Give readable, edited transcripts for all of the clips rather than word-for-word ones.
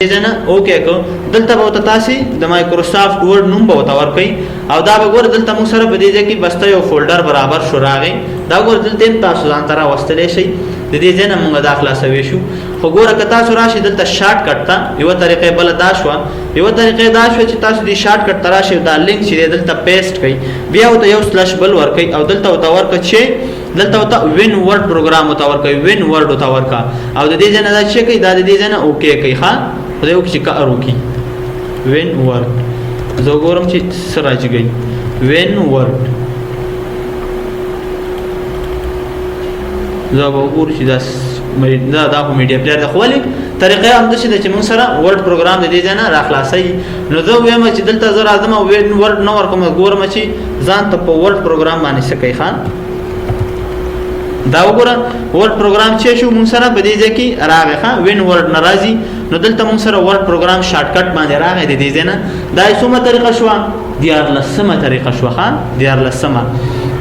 جنا اوکے کو دلته به تاسو د مایکروسافټ ورډ نوم به وتاور کوي او دا به ګور دلته موږ سره په دې ځای کې بسته یو فولډر برابر شو راغی دا ګور دلته تاسو ځان ترا واستلې شي د دې ځای نه موږ داخله سوي شو خو ګوره که تاسو راشي دلته شارټ کټ ته یو طریقې بل دا شو یو طریقې دا شو چې تاسو دې شارټ کټ تراشي دا لینک چې دلته پیسټ کړئ بیا وته یو سلاش بل ور کوي او دلته وته ور کوي چې دلته وته وین ورډ پروګرام وته ور کوي وین ورډ وته ور کا او د دې ځای نه دا چې کوي دا د دې ځای نه اوکے کوي ها خدای وکړي کار وکړي وین ورډ زه ګورم چې څه راځي وین ورډ زه به وګورم چې دا خو میډیا پلیئر د خولي طریقې هم د چې موږ سره ورډ پروګرام د دې ځای نه راخلاصي نو زه وایم چې دلته زه راځم او وین ورډ نه ورکوم ګورم چې ځان ته په ورډ پروګرام باندې څه کوي ښه دا وګوره ورډ پروګرام چې شو موږ سره په دې ځای کې راغی ښه وین ورډ ناراضي نو دلته موږ سره ورډ پروګرام شارټ کټ باندې راغی د دې ځای نه دا کومه طریقه شو دیارلسمه طریقه شو ښه دیارلسمه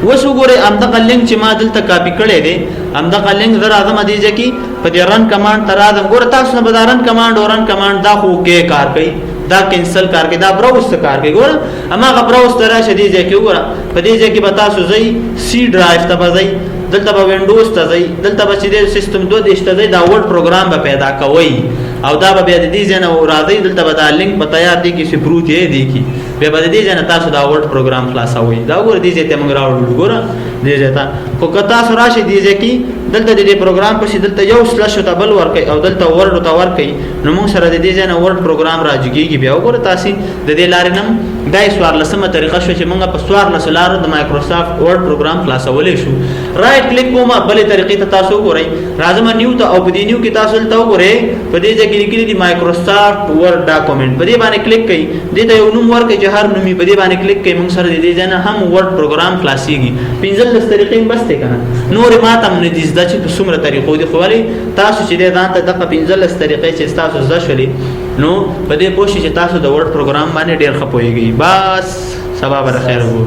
اوس وګورئ همدغه لینک چې ما دلته کاپی کړی دی همدغه لینک زه راځم دې ځای کې په دې رن کمانډ ته راځم ګوره تاسو نه به دا رن کمانډ او رن کمانډ دا خو کې کار کوي دا کینسل کار کوي دا براوز ته کار کوي ګوره هماغه براوز ته راشه دې ځای کې وګوره په دې ځای کې به تاسو ځئ سی ډرایو ته به ځئ دلته به وینډوز ته ځئ دلته به چې د سیستم 2 ته ځئ دا ورډ پروګرام به پیدا کوئ او دا به بیا د دې ځای نه راځئ دلته به دا لینک به تیار دی کې چې پروت یې دی کې بیا به د دې ځای نه تاسو دا ورډ پروګرام خلاصوئ دا وګوره دې ځای ته موږ راوړو ګوره دې ځای ته خو که تاسو راشئ دې ځای کې دلته د دې پروګرام پسې دلته یو سلاش ته بل ورکئ او دلته ورډ ته ورکئ نو موږ سره د دې ځای نه ورډ پروګرام راځيږي بیا وګوره تاسو د دې لارې نم دا سوارلسمه طریقه شو چې موږ په سوارلس لارو د مایکروسافټ ورډ پروګرام خلاصولې شو رائټ کلیک کوم بلې طریقې ته تاسو وګورئ راځم نیو ته او په دې نیو کې تاسو ته وګورئ په دې ځای کې لیکلي دي مایکروسافټ ورډ ډاکومېنټ په دې باندې کلیک کړئ دې ته یو نوم ورکړئ چې هر نومي په دې باندې کلیک کړئ موږ سره د دې ځای نه هم ورډ پروګرام خلاصيږي 15 طریقې بس ته کنه نور ماته نه دي زده چې په څومره طریقو دي خو ولی تاسو چې ځان ته دغه 15 طریقې چې تاسو زده شولې نو په دې پوښتنه چې تاسو د ورډ پروګرام باندې ډېر خپويږئ بس سبا بر خیر وو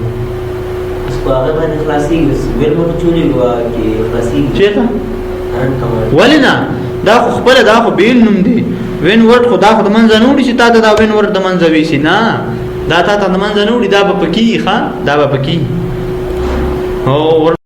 اسکو هغه باندې خلاصيږي ویل مو چولې وا کې خلاصيږي چیرته ولنا دا خو خپل دا خو بیل نوم دی وین ورډ خو دا خو د منځ نه وړي چې تاسو دا وین ورډ د منځ ویسي نه دا تاسو د منځ نه وړي دا به پکی ښا دا به پکی او